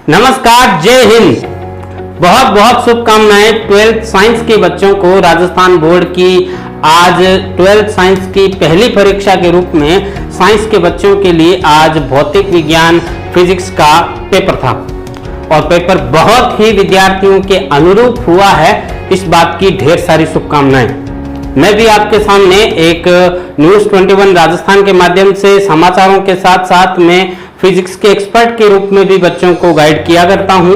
नमस्कार, जय हिंद। बहुत बहुत शुभकामनाएं 12th साइंस के बच्चों को। राजस्थान बोर्ड की आज 12th साइंस की पहली परीक्षा के रूप में साइंस के बच्चों के लिए आज भौतिक विज्ञान फिजिक्स का पेपर था और पेपर बहुत ही विद्यार्थियों के अनुरूप हुआ है। इस बात की ढेर सारी शुभकामनाएं। मैं भी आपके सामने एक न्यूज़ 21 राजस्थान के माध्यम से समाचारों के साथ साथ में फिजिक्स के एक्सपर्ट के रूप में भी बच्चों को गाइड किया करता हूं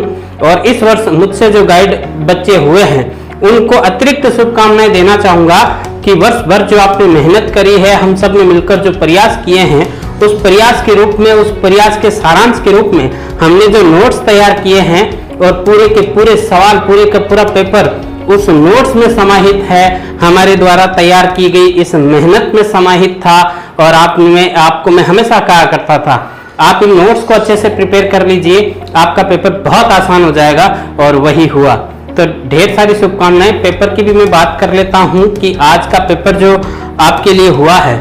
और इस वर्ष मुझसे जो गाइड बच्चे हुए हैं उनको अतिरिक्त शुभकामनाएं देना चाहूंगा कि वर्ष भर जो आपने मेहनत करी है, हम सब ने मिलकर जो प्रयास किए हैं, उस प्रयास के रूप में, उस प्रयास के सारांश के रूप में हमने जो नोट्स तैयार किए हैं और पूरे के पूरे सवाल, पूरे का पूरा पेपर उस नोट्स में समाहित है, हमारे द्वारा तैयार की गई इस मेहनत में समाहित था। और आपको मैं हमेशा कहा करता था, आप इन नोट्स को अच्छे से प्रिपेयर कर लीजिए, आपका पेपर बहुत आसान हो जाएगा और वही हुआ। तो ढेर सारी शुभकामनाएं। पेपर की भी मैं बात कर लेता हूं कि आज का पेपर जो आपके लिए हुआ है,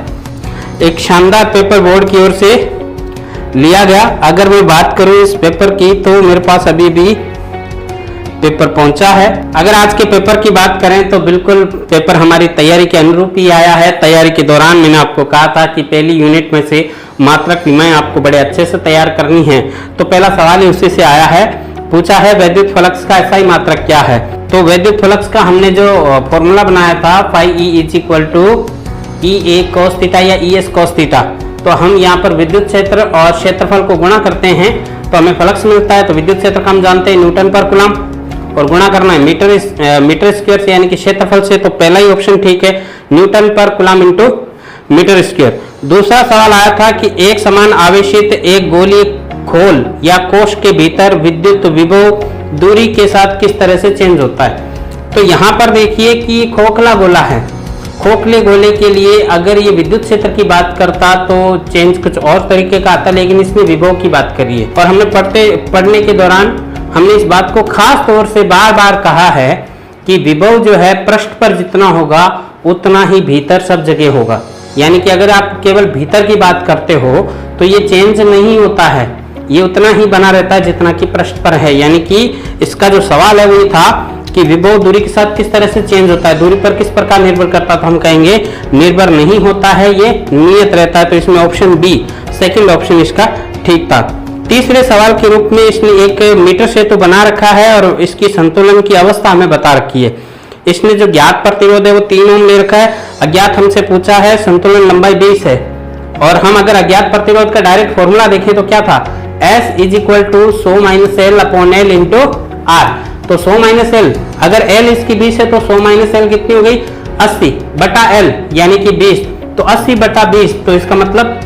एक शानदार पेपर बोर्ड की ओर से लिया गया। अगर मैं बात करूं इस पेपर की तो मेरे पास अभी भी पेपर पहुंचा है। अगर आज के पेपर की बात करें तो बिल्कुल पेपर हमारी तैयारी के अनुरूप ही आया है। तैयारी के दौरान मैंने आपको कहा था कि पहली यूनिट में से मात्रक विमाएं आपको बड़े अच्छे से तैयार करनी है, तो पहला सवाल ही उसी से आया है। पूछा है वैद्युत फ्लक्स का SI मात्रक क्या है। तो वैद्युत फ्लक्स का हमने जो फॉर्मूला बनाया था phi E = EA cos theta या ES cos थीटा, तो हम यहाँ पर विद्युत क्षेत्र और क्षेत्रफल को गुणा करते हैं तो हमें फ्लक्स मिलता है। तो विद्युत क्षेत्र का हम जानते हैं न्यूटन पर कूलम और गुणा करना है मीटर स्क्वायर से, यानी कि क्षेत्रफल से। तो पहला ही ऑप्शन ठीक है, न्यूटन पर कूलम इंटू मीटर स्क्वायर। दूसरा सवाल आया था कि एक समान आवेशित एक गोलीय खोल या कोश के भीतर विद्युत विभव दूरी के साथ किस तरह से चेंज होता है। तो यहाँ पर देखिए कि खोखला गोला है। खोखले गोले के लिए अगर ये विद्युत क्षेत्र की बात करता तो चेंज कुछ और तरीके का आता, लेकिन इसने विभव की बात करी है। और हमने पढ़ने के दौरान हमने इस बात को खास तौर से बार बार कहा है कि विभव जो है पृष्ठ पर जितना होगा उतना ही भीतर सब जगह होगा। यानी कि अगर आप केवल भीतर की बात करते हो तो ये चेंज नहीं होता है, ये उतना ही बना रहता है जितना कि पृष्ठ पर है। यानी कि इसका जो सवाल है वो था कि विभव दूरी के साथ किस तरह से चेंज होता है, दूरी पर किस प्रकार निर्भर करता, तो हम कहेंगे निर्भर नहीं होता है, ये नियत रहता है। तो इसमें ऑप्शन बी, सेकंड ऑप्शन इसका ठीक था। तीसरे सवाल के रूप में इसने एक मीटर सेतु बना रखा है और इसकी संतुलन की अवस्था हमें बता रखी है। इसने जो ज्ञात प्रतिरोध है वो 3 ओम ले रखा है। अज्ञात हमसे पूछा है, संतुलन लंबाई 20 है। और हम अगर अज्ञात प्रतिरोध का डायरेक्ट फॉर्मूला देखें तो क्या था, S = 100 - L / L × R। तो 100 - L, अगर L इसकी 20 है तो 100 - L कितनी हो गई, 80/L यानी कि 20। तो 80/20, तो इसका मतलब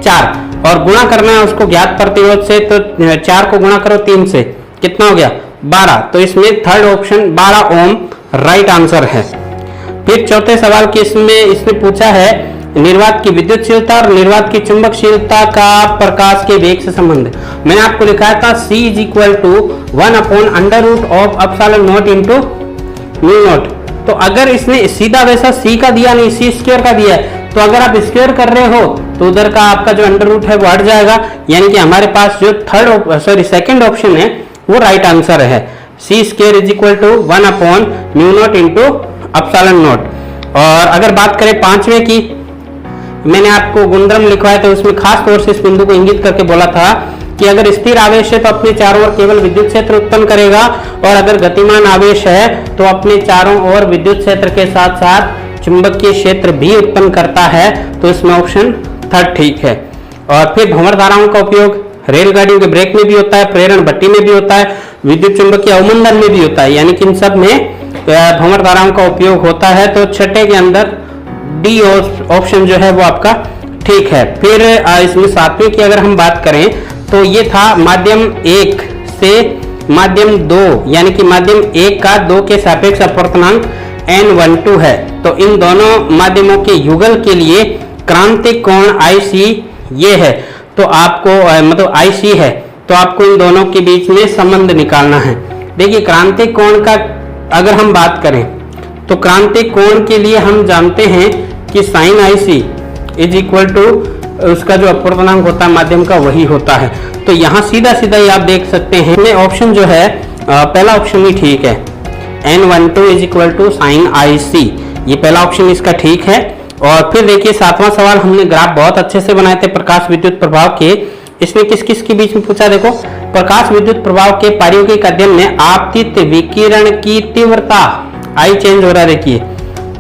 4। और गुणा करना है उसको ज्ञात प्रतिरोध से, तो 4 को गुणा करो 3 से, कितना हो गया 12। तो इसमें थर्ड ऑप्शन 12 ओम राइट आंसर है। फिर चौथे सवाल की इसने पूछा है निर्वात की विद्युतशीलता और निर्वात की चुंबकशीलता का प्रकाश के वेग से संबंध। मैंने आपको लिखा था C = 1/√ε0 × μ0। तो अगर इसने सीधा वैसा C का दिया नहीं, C² का दिया है, तो अगर आप स्क्वायर कर रहे हो तो उधर का आपका जो अंडर रूट है वो हट जाएगा। यानी कि हमारे पास जो सेकंड ऑप्शन है वो राइट आंसर है। C² = 1/μ0 × ε0। और अगर बात करें पांचवें की, मैंने आपको गुणधर्म लिखवाया था, उसमें खास तौर से इस बिंदु को इंगित करके बोला था कि अगर स्थिर आवेश है तो अपने चारों ओर केवल विद्युत क्षेत्र उत्पन्न करेगा और अगर गतिमान आवेश है तो अपने चारों ओर विद्युत क्षेत्र के साथ साथ चुंबकीय क्षेत्र भी उत्पन्न करता है। तो इसमें ऑप्शन थर्ड ठीक है। और फिर भंवर धाराओं का उपयोग रेलगाड़ियों के ब्रेक में भी होता है, प्रेरण भट्टी में भी होता है, विद्युत चुंबकीय अवमंदन में भी होता है, यानी कि इन सब में भंवर धाराओं का उपयोग होता है। तो छठे के अंदर डी ऑप्शन जो है वो आपका ठीक है। फिर इसमें सातवें की अगर हम बात करें तो ये था माध्यम 1 से माध्यम 2, यानी कि माध्यम 1 का 2 के सापेक्ष अपवर्तनांक N12 है। तो इन दोनों माध्यमों के युगल के लिए क्रांतिक कोण IC ये है, तो आपको मतलब IC है, तो आपको इन दोनों के बीच में संबंध निकालना है। देखिए क्रांतिक कोण का अगर हम बात करें तो क्रांतिक कोण के लिए हम जानते हैं कि sin IC = उसका जो अपूर्णांक होता है माध्यम का वही होता है। तो यहाँ सीधा सीधा ही आप देख सकते हैं ये ऑप्शन जो है पहला ऑप्शन ही ठीक है, N12 is equal to sine IC, ये पहला ऑप्शन इसका ठीक है। और फिर देखिए 7वां सवाल हमने ग्राफ बहुत अच्छे से बनाए थे प्रकाश विद्युत प्रभाव के। इसमें किस किस के बीच में पूछा, देखो प्रकाश विद्युत प्रभाव के प्रायोगिक अध्ययन में आपतित विकिरण की तीव्रता आई चेंज हो रहा है देखिए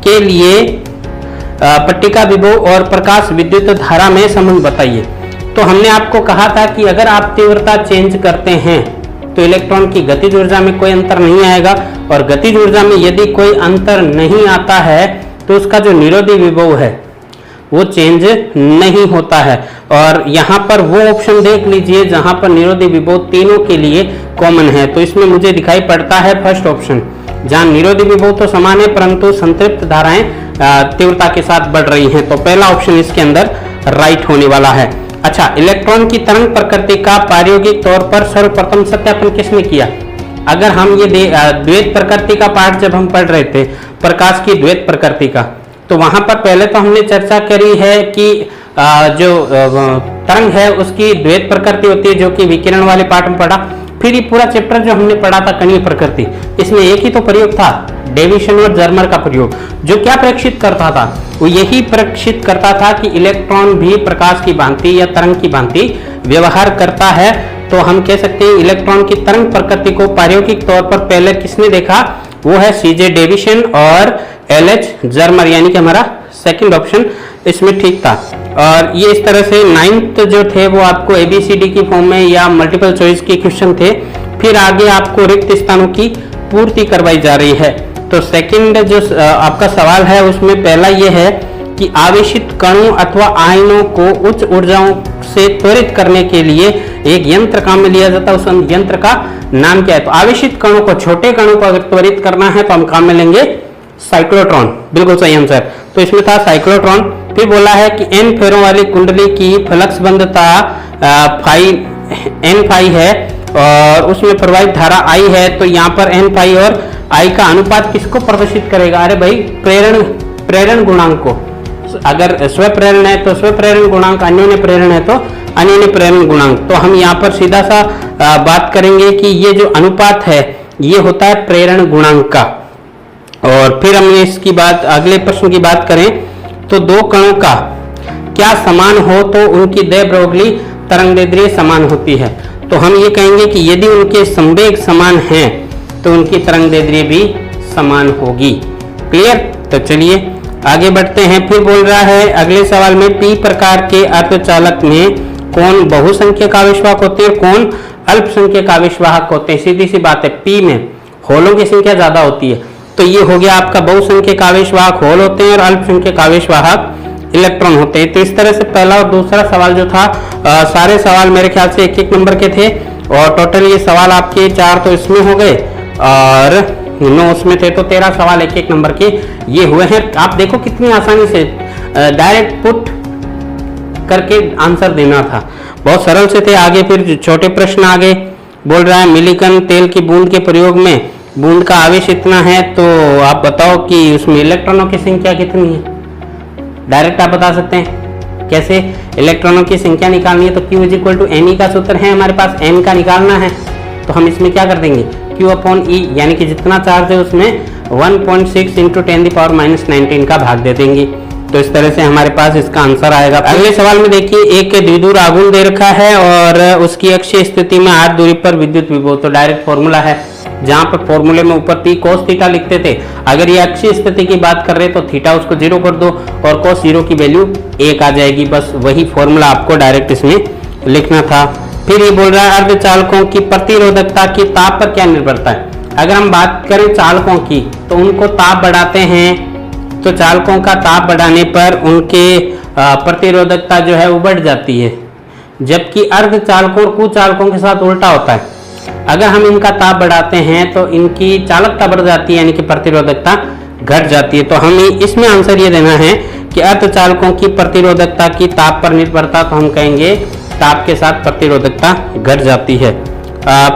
के लिए पट्टिका विभव और प्रकाश विद्युत धारा में संबंध बताइए। तो हमने आपको कहा था कि अगर आप तीव्रता चेंज करते हैं तो इलेक्ट्रॉन की गतिज ऊर्जा में कोई अंतर नहीं आएगा, और गतिज ऊर्जा में यदि कोई अंतर नहीं आता है तो उसका जो निरोधी विभव है वो चेंज नहीं होता है। और यहाँ पर वो ऑप्शन देख लीजिए जहां पर निरोधी विभव तीनों के लिए कॉमन है। तो इसमें मुझे दिखाई पड़ता है फर्स्ट ऑप्शन, जहां निरोधी विभव तो समान है परंतु संतृप्त धाराएं तीव्रता के साथ बढ़ रही हैं। तो पहला ऑप्शन इसके अंदर राइट होने वाला है। अच्छा, इलेक्ट्रॉन की तरंग प्रकृति का प्रायोगिक तौर पर सर्वप्रथम सत्यापन किसने किया? अगर हम ये द्वैत प्रकृति का पाठ जब हम पढ़ रहे थे, प्रकाश की द्वैत प्रकृति का, तो वहां पर पहले तो हमने चर्चा करी है कि जो तरंग है उसकी द्वैत प्रकृति होती है, जो कि विकिरण वाले पाठ में पढ़ा। फिर ये पूरा चैप्टर जो हमने पढ़ा था कणीय प्रकृति, इसमें एक ही तो प्रयोग था, डेविसन और जर्मर का प्रयोग, जो क्या प्रेक्षित करता था, वो यही प्रेक्षित करता था कि इलेक्ट्रॉन भी प्रकाश की भांति या तरंग की भांति व्यवहार करता है। तो हम कह सकते हैं इलेक्ट्रॉन की तरंग प्रकृति को प्रायोगिक तौर पर पहले किसने देखा, वो है CJ डेविसन और LH जर्मर, यानी कि हमारा सेकंड ऑप्शन इसमें ठीक था। और ये इस तरह से 9th जो थे वो आपको ABCD की फॉर्म में या मल्टीपल चॉइस के क्वेश्चन थे। फिर आगे आपको रिक्त स्थानों की पूर्ति करवाई जा रही है। तो सेकंड जो आपका सवाल है उसमें पहला ये है कि आवेशित कणों अथवा आयनों को उच्च ऊर्जाओं से त्वरित करने के लिए एक यंत्र काम में लिया जाता है, उस यंत्र का नाम क्या है? तो आवेशित कणों को, छोटे कणों को अगर त्वरित करना है तो हम काम में लेंगे साइक्लोट्रॉन, बिल्कुल सही आंसर। तो इसमें था साइक्लोट्रॉन। फिर बोला है कि N फेरों वाली कुंडली की फ्लक्स बंधता N फाई है और उसमें प्रवाहित धारा I है। तो यहाँ पर N फाई और I का अनुपात किसको प्रदर्शित करेगा? अरे भाई प्रेरण गुणांक को। अगर स्वप्रेरण है तो स्वप्रेरण गुणांक, अन्योन्य प्रेरण है तो अन्योन्य प्रेरण गुणांक। तो हम यहाँ पर सीधा सा बात करेंगे कि ये जो अनुपात है ये होता है प्रेरण गुणांक का। और फिर हम इसकी बात, अगले प्रश्न की बात करें तो दो कणों का क्या समान हो तो उनकी दे ब्रोगली तरंगदैर्ध्य समान होती है। तो हम ये कहेंगे कि यदि उनके संवेग समान हैं तो उनकी तरंगदैर्ध्य भी समान होगी। क्लियर? तो चलिए आगे बढ़ते हैं। फिर बोल रहा है अगले सवाल में P प्रकार के अर्धचालक में कौन बहुसंख्यक आवेशवाहक होते हैं, कौन अल्पसंख्यक आवेशवाहक होते हैं? सीधी सी बात है, P में होलों की संख्या ज्यादा होती है। तो ये हो गया आपका बहुसंख्यक आवेशवाहक होल होते हैं और अल्पसंख्यक आवेशवाहक इलेक्ट्रॉन होते हैं। तो इस तरह से पहला और दूसरा सवाल जो था सारे सवाल मेरे ख्याल से 1-1 नंबर के थे। और टोटल ये सवाल आपके 4 तो इसमें हो गए और 9 उसमें थे, तो 13 सवाल 1-1 नंबर के ये हुए हैं। आप देखो कितनी आसानी से डायरेक्ट पुट करके आंसर देना था, बहुत सरल से थे। आगे फिर छोटे प्रश्न आगे बोल रहा है मिलीकन तेल की बूंद के प्रयोग में बूंद का आवेश इतना है, तो आप बताओ कि उसमें इलेक्ट्रॉनों की संख्या कितनी है? डायरेक्ट आप बता सकते हैं कैसे? इलेक्ट्रॉनों की संख्या निकालनी है तो Q = Ne का सूत्र है हमारे पास, N का निकालना है। तो हम इसमें क्या कर देंगे, Q/E, यानी कि जितना चार्ज है उसमें 1.6 × 10⁻19 का भाग दे देंगे। तो इस तरह से हमारे पास इसका आंसर आएगा। अगले सवाल में देखिए एक द्विध्रुव आघूर्ण दे रखा है और उसकी अक्षीय स्थिति में r दूरी पर विद्युत विभव। तो डायरेक्ट फॉर्मूला है, जहां पर फॉर्मूले में ऊपर P cos थीटा लिखते थे, अगर ये अक्षीय स्थिति की बात कर रहे तो थीटा उसको 0 कर दो और cos 0 की वैल्यू 1 आ जाएगी। बस वही फॉर्मूला आपको डायरेक्ट इसमें लिखना था। फिर ये बोल रहा है अर्धचालकों की प्रतिरोधकता की ताप पर क्या निर्भरता है? अगर हम बात करें चालकों की तो उनको ताप बढ़ाते हैं, तो चालकों का ताप बढ़ाने पर उनके प्रतिरोधकता जो है वो बढ़ जाती है, जबकि अर्धचालकों और कुचालकों के साथ उल्टा होता है। अगर हम इनका ताप बढ़ाते हैं तो इनकी चालकता बढ़ जाती है, यानी कि प्रतिरोधकता घट जाती है। तो हमें इसमें आंसर ये देना है कि अर्धचालकों की प्रतिरोधकता की ताप पर निर्भरता, तो हम कहेंगे ताप के साथ प्रतिरोधकता घट जाती है।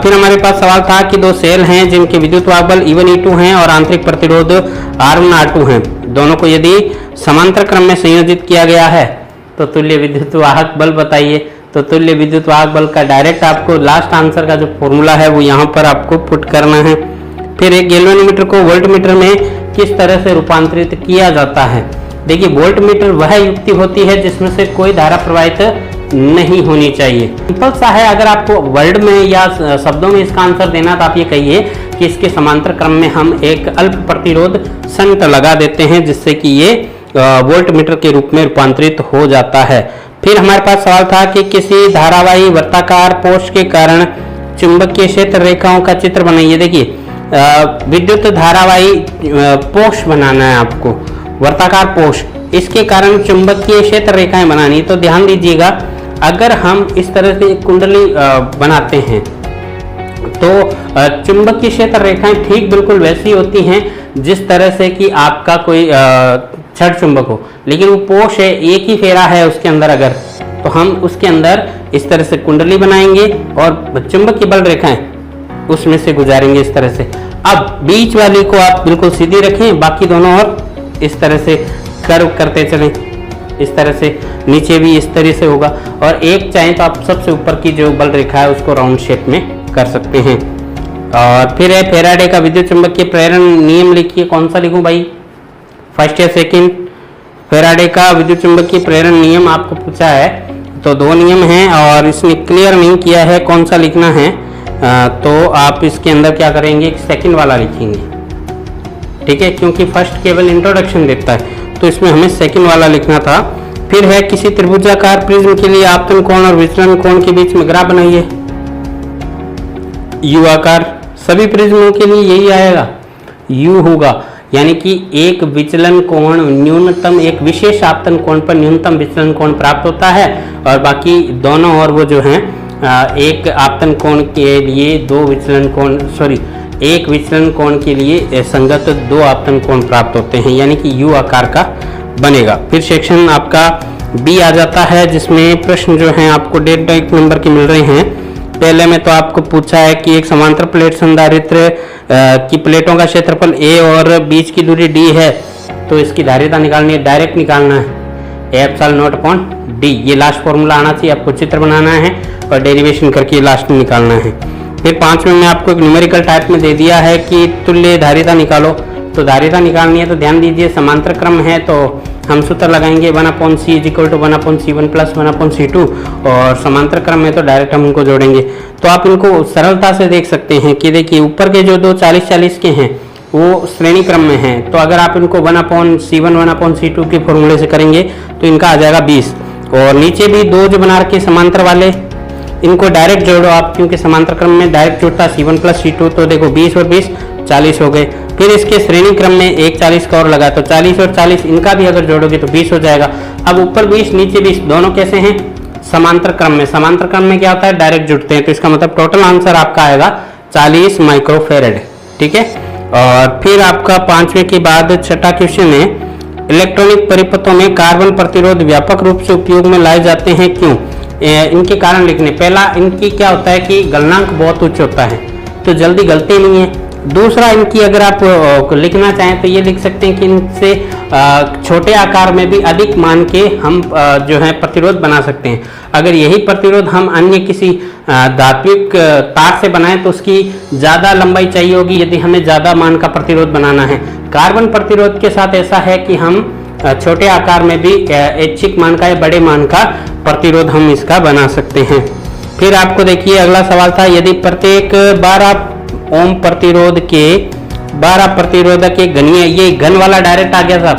फिर हमारे पास सवाल था कि दो सेल हैं जिनके विद्युत वाहक बल E1 E2 हैं और आंतरिक प्रतिरोध R1 R2 हैं, दोनों को यदि समांतर क्रम में संयोजित किया गया है तो तुल्य विद्युत वाहक बल बताइए। तो तुल्य विद्युत वाहक बल का डायरेक्ट आपको लास्ट आंसर का जो फॉर्मूला है वो यहाँ पर आपको पुट करना है। फिर एक गैल्वेनोमीटर को वोल्टमीटर में किस तरह से रूपांतरित किया जाता है। देखिए वोल्टमीटर वह युक्ति होती है जिसमें से कोई धारा प्रवाहित नहीं होनी चाहिए। सिंपल सा है, अगर आपको वर्ड में या शब्दों में इसका आंसर देना तो आप ये कहिए कि इसके समांतर क्रम में हम एक अल्प प्रतिरोध शंट लगा देते हैं जिससे कि ये वोल्टमीटर के रूप में रूपांतरित हो जाता है। फिर हमारे पास सवाल था कि किसी धारावाही वर्ताकार पोष के कारण चुंबकीय क्षेत्र रेखाओं का चित्र बनाइए। देखिए विद्युत धारावाही पोष बनाना है आपको, वर्ताकार पोष, इसके कारण चुंबकीय क्षेत्र रेखाएं बनानी। तो ध्यान दीजिएगा, अगर हम इस तरह से कुंडली बनाते हैं तो चुंबकीय क्षेत्र रेखाएं ठीक बिल्कुल वैसी होती हैं जिस तरह से कि आपका कोई छड़ चुंबक हो, लेकिन वो पोष है, एक ही फेरा है उसके अंदर। अगर तो हम उसके अंदर इस तरह से कुंडली बनाएंगे और चुंबकीय बल रेखाएं उसमें से गुजारेंगे इस तरह से। अब बीच वाली को आप बिल्कुल सीधी रखें, बाकी दोनों और इस तरह से कर्व करते चलें, इस तरह से नीचे भी इस तरह से होगा। और एक चाहें तो आप सबसे ऊपर की जो बल रेखा है उसको राउंड शेप में कर सकते हैं। और फिर है फैराडे का विद्युत चुंबकीय प्रेरण नियम लिखिए। कौन सा लिखूं भाई, फर्स्ट या सेकंड? फैराडे का विद्युत चुंबकीय प्रेरण नियम आपको पूछा है तो दो नियम हैं और इसमें क्लियर नहीं किया है कौन सा लिखना है। तो आप इसके अंदर क्या करेंगे, सेकंड वाला लिखेंगे, ठीक है, क्योंकि फर्स्ट केवल इंट्रोडक्शन देता है तो इसमें हमें सेकंड वाला लिखना था। फिर है किसी त्रिभुजाकार प्रिज्म के लिए आपतन कोण और विचलन कोण के बीच में ग्राफ बनाइए। यू आकार, सभी प्रिज्मों के लिए यही आएगा, यू होगा, यानी कि एक विचलन कोण न्यूनतम, एक विशेष आपतन कोण पर न्यूनतम विचलन कोण प्राप्त होता है और बाकी दोनों और वो जो हैं एक आपतन कोण के लिए दो विचलन कोण, एक विचलन कोण के लिए संगत दो आपतन कोण प्राप्त होते हैं, यानी कि यू आकार का बनेगा। फिर सेक्शन आपका बी आ जाता है जिसमें प्रश्न जो हैं आपको 1.5 नंबर के मिल रहे हैं। पहले में तो आपको पूछा है कि एक समांतर प्लेट संधारित्र की प्लेटों का क्षेत्रफल a और बीच की दूरी d है, तो इसकी धारिता निकालनी है, डायरेक्ट निकालना है, ε0/d। ये लास्ट फॉर्मूला आना चाहिए, आपको चित्र बनाना है और डेरिवेशन करके लास्ट में निकालना है। फिर 5वें में आपको एक न्यूमेरिकल टाइप में दे दिया है कि तुल्य धारिता निकालो, तो धारिता निकालनी है। तो ध्यान दीजिए समांतर क्रम है तो हम सूत्र लगाएंगे 1/c = 1/c1 + 1/c2 और समांतर क्रम में तो डायरेक्ट हम उनको जोड़ेंगे। तो आप इनको सरलता से देख सकते हैं कि देखिए ऊपर के जो दो 40-40 के हैं वो श्रेणी क्रम में हैं, तो अगर आप इनको 1/c1 1/c2 के फॉर्मूले से करेंगे तो इनका आ जाएगा 20। और नीचे भी दो जो बना रखे समांतर वाले इनको डायरेक्ट जोड़ो आप, क्योंकि समांतर क्रम में डायरेक्ट जुड़ता है c1 + c2, तो देखो 20 और 20 40 हो गए। फिर इसके श्रेणी क्रम में एक 40 का और लगा तो 40 और 40 इनका भी अगर जोड़ोगे तो 20 हो जाएगा। अब ऊपर 20 नीचे 20 दोनों कैसे हैं, समांतर क्रम में। समांतर क्रम में क्या होता है, डायरेक्ट जुड़ते हैं, तो इसका मतलब टोटल आंसर आपका आएगा 40 माइक्रोफेरेड, ठीक है। और फिर आपका 5वें के बाद छठा क्वेश्चन है, इलेक्ट्रॉनिक परिपथों में कार्बन प्रतिरोध व्यापक रूप से उपयोग में लाए जाते हैं, क्यों? इनके कारण लिखने। पहला, इनकी क्या होता है कि गलनांक बहुत उच्च होता है तो जल्दी गलते नहीं है। दूसरा, इनकी अगर आप लिखना चाहें तो ये लिख सकते हैं कि इनसे छोटे आकार में भी अधिक मान के हम जो है प्रतिरोध बना सकते हैं। अगर यही प्रतिरोध हम अन्य किसी धात्विक तार से बनाएं तो उसकी ज़्यादा लंबाई चाहिए होगी यदि हमें ज़्यादा मान का प्रतिरोध बनाना है। कार्बन प्रतिरोध के साथ ऐसा है कि हम छोटे आकार में भी ऐच्छिक मान का या बड़े मान का प्रतिरोध हम इसका बना सकते हैं। फिर आपको देखिए अगला सवाल था, यदि प्रत्येक 12 ओम प्रतिरोध के 12 प्रतिरोधक के घनीय, ये घन वाला डायरेक्ट आ गया था,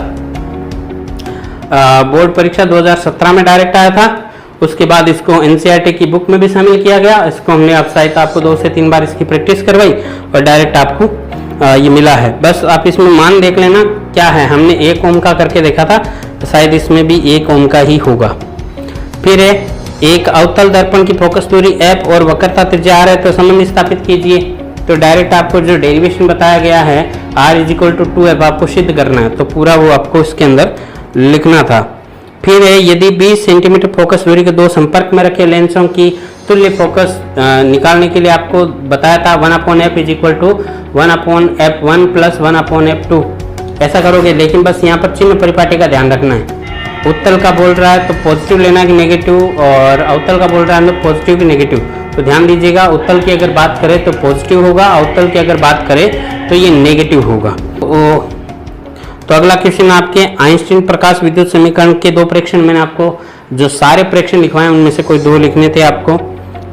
बोर्ड परीक्षा 2017 में डायरेक्ट आया था। उसके बाद इसको एनसीईआरटी की बुक में भी शामिल किया गया। इसको हमने शायद आपको 2 से 3 बार इसकी प्रैक्टिस करवाई और डायरेक्ट आपको ये मिला है। बस आप इसमें मान देख लेना क्या है, हमने 1 ओम का करके देखा था तो शायद इसमें भी 1 ओम का ही होगा। फिर है एक अवतल दर्पण की फोकस दूरी f और वक्रता त्रिज्या r है, तो संबंध स्थापित कीजिए। तो डायरेक्ट आपको जो डेरिवेशन बताया गया है r = 2f आपको सिद्ध करना है, तो पूरा वो आपको इसके अंदर लिखना था। फिर है यदि 20 सेंटीमीटर फोकस दूरी के दो संपर्क में रखे लेंसों की तुल्य फोकस निकालने के लिए आपको बताया था 1/f = 1/f1 + 1/f2। ऐसा करोगे, लेकिन बस यहाँ पर चिन्ह परिपाटी का ध्यान रखना है। उत्तल का बोल रहा है तो पॉजिटिव लेना कि नेगेटिव, और अवतल का बोल रहा है तो पॉजिटिव कि नेगेटिव। तो ध्यान दीजिएगा, उत्तल की अगर बात करें तो पॉजिटिव होगा, अवतल की अगर बात करें तो ये नेगेटिव होगा। तो अगला क्वेश्चन आपके आइंस्टीन प्रकाश विद्युत समीकरण के दो प्रेक्षण, मैंने आपको जो सारे प्रेक्षण लिखवाए उनमें से कोई दो लिखने थे आपको।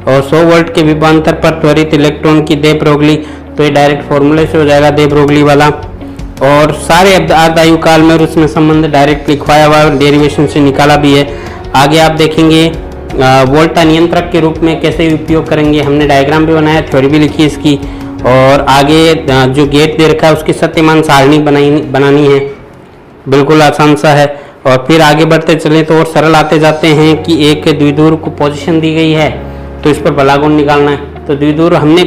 और 100 वोल्ट के विभवांतर पर त्वरित इलेक्ट्रॉन की दे ब्रोगली, तो ये डायरेक्ट फॉर्मूले से हो जाएगा दे ब्रोगली वाला। और सारे अर्धायु काल में और उसमें संबंध डायरेक्ट लिखवाया हुआ और डेरिवेशन से निकाला भी है। आगे आप देखेंगे वोल्टा नियंत्रक के रूप में कैसे उपयोग करेंगे, हमने डायग्राम भी बनाया, थ्योरी भी लिखी इसकी। और आगे जो गेट दे रखा है उसकी सत्यमान सारणी बनानी है, बिल्कुल आसान सा है। और फिर आगे बढ़ते चले तो और सरल आते जाते हैं कि एक द्विध्रुव को पोजीशन दी गई है तो इस पर बलागुण निकालना है। तो द्विध्रुव हमने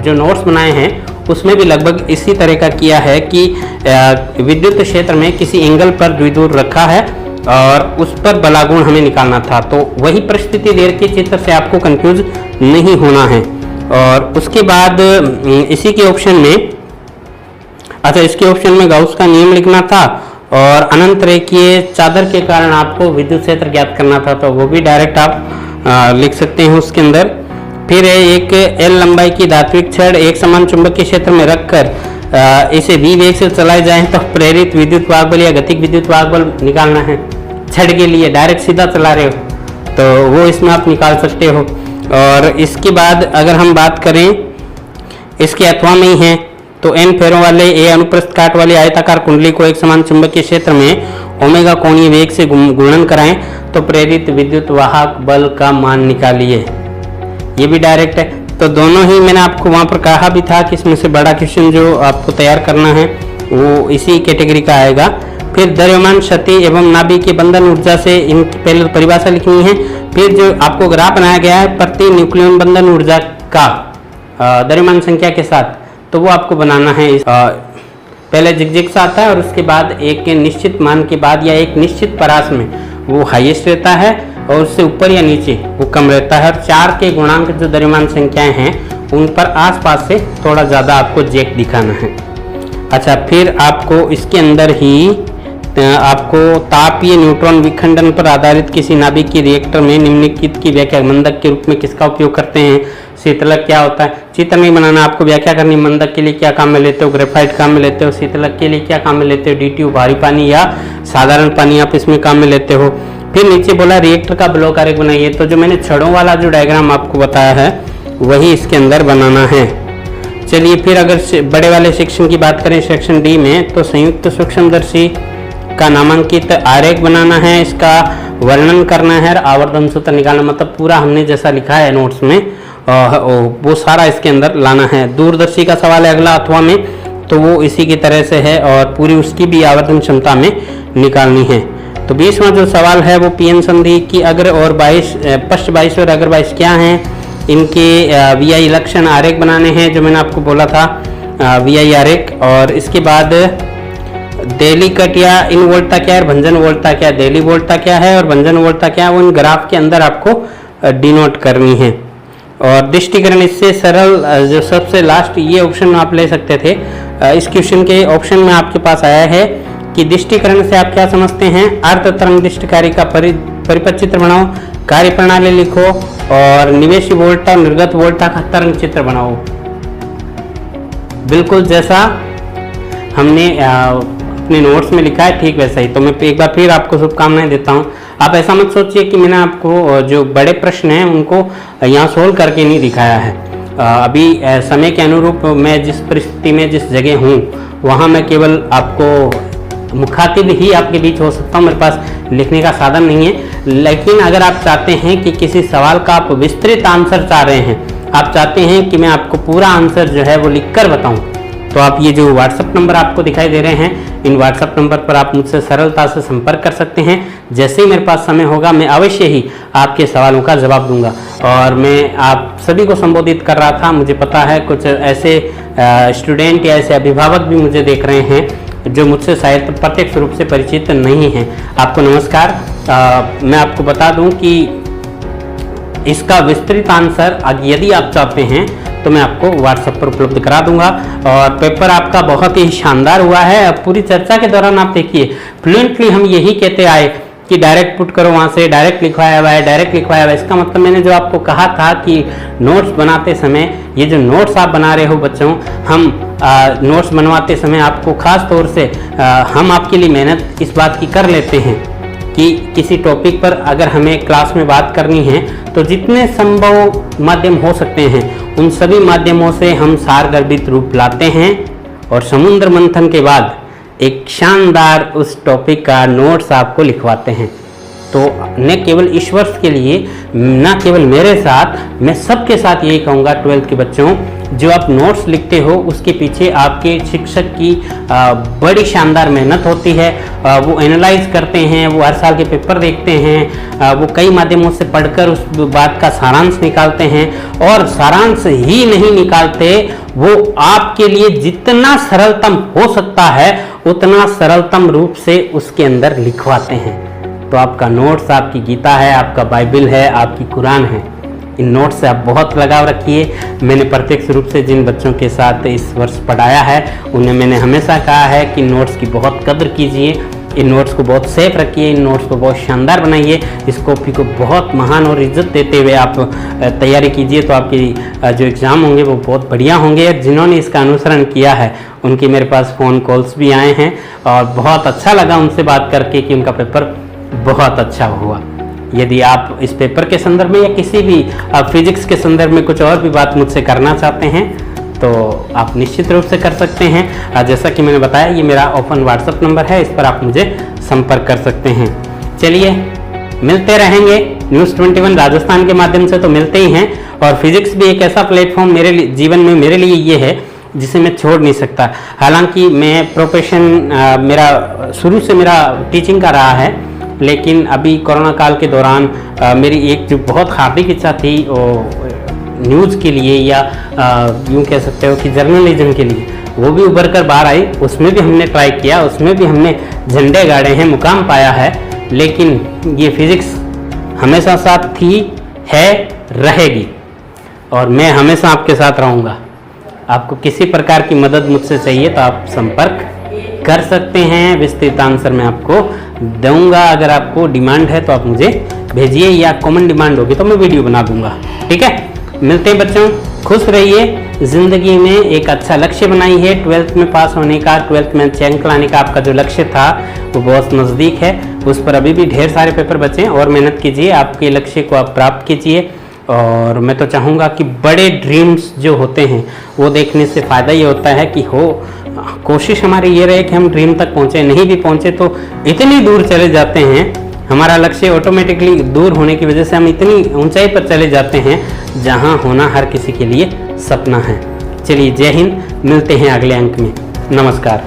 जो नोट्स बनाए हैं उसमें भी लगभग इसी तरह का किया है कि विद्युत क्षेत्र में किसी एंगल पर द्विध्रुव रखा है और उस पर बलागुण हमें निकालना था। तो वही परिस्थिति दे रखी चित्र से, आपको कंफ्यूज नहीं होना है। और उसके बाद इसी के ऑप्शन में, अच्छा इसके ऑप्शन में गाउस का नियम लिखना था और अनंत रेखीय चादर के कारण आपको विद्युत क्षेत्र ज्ञात करना था, तो वो भी डायरेक्ट आप लिख सकते हैं उसके अंदर। फिर एक एल लंबाई की धात्विक छड़ एक समान चुंबकीय क्षेत्र में रखकर इसे v वेग से चलाए जाए तो प्रेरित विद्युत वाहक बल या गतिक विद्युत वाहक बल निकालना है। छड़ के लिए डायरेक्ट सीधा चला रहे हो तो वो इसमें आप निकाल सकते हो। और इसके बाद अगर हम बात करें इसके अथवा में ही है तो n फेरों वाले a अनुप्रस्थ काट वाली आयताकार कुंडली को एक समान चुंबकीय क्षेत्र में ओमेगा कोणीय वेग से गुणन कराएं तो प्रेरित विद्युत वाहक बल का मान निकालिए। ये भी डायरेक्ट है। तो दोनों ही मैंने आपको वहाँ पर कहा भी था कि इसमें से बड़ा क्वेश्चन जो आपको तैयार करना है वो इसी कैटेगरी का आएगा। फिर द्रव्यमान क्षति एवं नाभिक की बंधन ऊर्जा से इनकी पहले परिभाषा लिखनी है। फिर जो आपको ग्राफ बनाया गया है प्रति न्यूक्लियन बंधन ऊर्जा का द्रव्यमान संख्या के साथ, तो वो आपको बनाना है। पहले जिगजिग सा आता है और उसके बाद एक निश्चित मान के बाद या एक निश्चित परास में वो हाईएस्ट रहता है और उससे ऊपर या नीचे वो कम रहता है। और 4 के गुणांक जो द्रव्यमान संख्याएं हैं उन पर आसपास से थोड़ा ज़्यादा आपको जैक दिखाना है। अच्छा, फिर आपको इसके अंदर ही आपको तापीय न्यूट्रॉन विखंडन पर आधारित किसी नाभिक की रिएक्टर में निम्नलिखित की व्याख्या, मंदक के रूप में किसका उपयोग करते हैं, शीतलक क्या होता है, चित्र नहीं बनाना, आपको व्याख्या करनी, मंदक के लिए क्या काम में लेते हो, ग्रेफाइट काम में लेते हो, शीतलक के लिए क्या काम में लेते हो, DTU भारी पानी या साधारण पानी आप इसमें काम में लेते हो। फिर नीचे बोला रिएक्टर का ब्लॉक आरेख बनाइए, तो जो मैंने छड़ों वाला जो डायग्राम आपको बताया है वही इसके अंदर बनाना है। चलिए फिर अगर बड़े वाले सेक्शन की बात करें सेक्शन डी में, तो संयुक्त सूक्ष्मदर्शी का नामांकित आरेख बनाना है, इसका वर्णन करना है, आवर्धन सूत्र निकालना, मतलब पूरा हमने जैसा लिखा है नोट्स में वो सारा इसके अंदर लाना है। दूरदर्शी का सवाल है अगला अथवा में, तो वो इसी की तरह से है और पूरी उसकी भी आवर्धन क्षमता में निकालनी है। तो 20वां जो सवाल है वो पीएन संधि की अग्र और 22 पश्च 22 और अग्र 22 क्या हैं, इनके VI लक्षण आरेख बनाने हैं, जो मैंने आपको बोला था VI आरेख। और इसके बाद देली कट या इन वोल्टा क्या है, भंजन वोल्टा क्या, देली वोल्टा क्या है और भंजन वोल्टा क्या है, वो इन ग्राफ के अंदर आपको डिनोट करनी है। और दृष्टिकरण इससे सरल जो सबसे लास्ट ये ऑप्शन आप ले सकते थे, इस क्वेश्चन के ऑप्शन में आपके पास आया है कि दृष्टिकरण से आप क्या समझते हैं, अर्ध तरंग दृष्टिकारी का परिपथ चित्र बनाओ, कार्य प्रणाली लिखो और निवेशी वोल्टा निर्गत वोल्टा का तरंग चित्र बनाओ। बिल्कुल जैसा हमने अपने नोट्स में लिखा है ठीक वैसा ही। तो मैं एक बार फिर आपको शुभकामनाएं देता हूं। आप ऐसा मत सोचिए कि मैंने आपको जो बड़े प्रश्न हैं उनको यहाँ सोल्व करके नहीं दिखाया है। अभी समय के अनुरूप मैं जिस परिस्थिति में जिस जगह हूँ वहाँ मैं केवल आपको मुखातिब ही आपके बीच हो सकता हूँ, मेरे पास लिखने का साधन नहीं है। लेकिन अगर आप चाहते हैं कि किसी सवाल का आप विस्तृत आंसर चाह रहे हैं, आप चाहते हैं कि मैं आपको पूरा आंसर जो है वो लिख कर बताऊँ, तो आप ये जो व्हाट्सएप नंबर आपको दिखाई दे रहे हैं, इन व्हाट्सएप नंबर पर आप मुझसे सरलता से संपर्क कर सकते हैं। जैसे ही मेरे पास समय होगा मैं अवश्य ही आपके सवालों का जवाब दूंगा। और मैं आप सभी को संबोधित कर रहा था, मुझे पता है कुछ ऐसे स्टूडेंट या ऐसे अभिभावक भी मुझे देख रहे हैं जो मुझसे शायद प्रत्यक्ष रूप से परिचित नहीं हैं। आपको नमस्कार। मैं आपको बता दूं कि इसका विस्तृत आंसर यदि आप चाहते हैं तो तो मैं आपको व्हाट्सएप पर उपलब्ध करा दूंगा। और पेपर आपका बहुत ही शानदार हुआ है। अब पूरी चर्चा के दौरान आप देखिए फ्लुएंटली हम यही कहते आए कि डायरेक्ट पुट करो, वहाँ से डायरेक्ट लिखवाया हुआ है, डायरेक्ट लिखवाया हुआ है। इसका मतलब मैंने जो आपको कहा था कि नोट्स बनाते समय, ये जो नोट्स आप बना रहे हो बच्चों, हम नोट्स बनवाते समय आपको खास तौर से हम आपके लिए मेहनत इस बात की कर लेते हैं कि किसी टॉपिक पर अगर हमें क्लास में बात करनी है तो जितने संभव माध्यम हो सकते हैं उन सभी माध्यमों से हम सारगर्भित रूप लाते हैं और समुद्र मंथन के बाद एक शानदार उस टॉपिक का नोट्स आपको लिखवाते हैं। तो न केवल इस वर्ष के लिए, न केवल मेरे साथ, मैं सबके साथ यही कहूँगा 12th के बच्चों, जो आप नोट्स लिखते हो उसके पीछे आपके शिक्षक की बड़ी शानदार मेहनत होती है। वो एनालाइज करते हैं, वो हर साल के पेपर देखते हैं, वो कई माध्यमों से पढ़कर उस बात का सारांश निकालते हैं और सारांश ही नहीं निकालते, वो आपके लिए जितना सरलतम हो सकता है उतना सरलतम रूप से उसके अंदर लिखवाते हैं। तो आपका नोट्स आपकी गीता है, आपका बाइबल है, आपकी कुरान है। इन नोट्स से आप बहुत लगाव रखिए। मैंने प्रत्यक्ष रूप से जिन बच्चों के साथ इस वर्ष पढ़ाया है उन्हें मैंने हमेशा कहा है कि नोट्स की बहुत कदर कीजिए, इन नोट्स को बहुत सेफ रखिए, इन नोट्स को बहुत शानदार बनाइए, इस कॉपी को बहुत महान और इज्जत देते हुए आप तैयारी कीजिए। तो आपकी जो एग्ज़ाम होंगे वो बहुत बढ़िया होंगे। जिन्होंने इसका अनुसरण किया है उनके मेरे पास फ़ोन कॉल्स भी आए हैं और बहुत अच्छा लगा उनसे बात करके कि उनका पेपर बहुत अच्छा हुआ। यदि आप इस पेपर के संदर्भ में या किसी भी फिजिक्स के संदर्भ में कुछ और भी बात मुझसे करना चाहते हैं तो आप निश्चित रूप से कर सकते हैं। जैसा कि मैंने बताया ये मेरा ओपन व्हाट्सएप नंबर है, इस पर आप मुझे संपर्क कर सकते हैं। चलिए मिलते रहेंगे न्यूज़ 21 राजस्थान के माध्यम से तो मिलते ही हैं। और फिजिक्स भी एक ऐसा प्लेटफॉर्म मेरे जीवन में मेरे लिए ये है जिसे मैं छोड़ नहीं सकता। हालांकि मैं प्रोफेशन मेरा शुरू से मेरा टीचिंग का रहा है, लेकिन अभी कोरोना काल के दौरान मेरी एक जो बहुत हार्दिक इच्छा थी वो न्यूज़ के लिए या यूँ कह सकते हो कि जर्नलिज्म के लिए, वो भी उभर कर बाहर आई। उसमें भी हमने ट्राई किया, उसमें भी हमने झंडे गाड़े हैं, मुकाम पाया है। लेकिन ये फिज़िक्स हमेशा साथ थी, है, रहेगी और मैं हमेशा आपके साथ रहूँगा। आपको किसी प्रकार की मदद मुझसे चाहिए तो आप संपर्क कर सकते हैं। विस्तृत आंसर मैं आपको दूंगा। अगर आपको डिमांड है तो आप मुझे भेजिए या कॉमन डिमांड होगी तो मैं वीडियो बना दूंगा। ठीक है, मिलते हैं बच्चों, खुश रहिए। ज़िंदगी में एक अच्छा लक्ष्य बनाइए 12th में पास होने का, 12th में अच्छे अंक लाने का आपका जो लक्ष्य था वो बहुत नज़दीक है। उस पर अभी भी ढेर सारे पेपर बचे हैं और मेहनत कीजिए, आपके लक्ष्य को आप प्राप्त कीजिए। और मैं तो चाहूँगा कि बड़े ड्रीम्स जो होते हैं वो देखने से फ़ायदा ये होता है कि कोशिश हमारी ये रहे कि हम ड्रीम तक पहुँचे। नहीं भी पहुँचे तो इतनी दूर चले जाते हैं, हमारा लक्ष्य ऑटोमेटिकली दूर होने की वजह से हम इतनी ऊंचाई पर चले जाते हैं जहां होना हर किसी के लिए सपना है। चलिए, जय हिंद, मिलते हैं अगले अंक में। नमस्कार।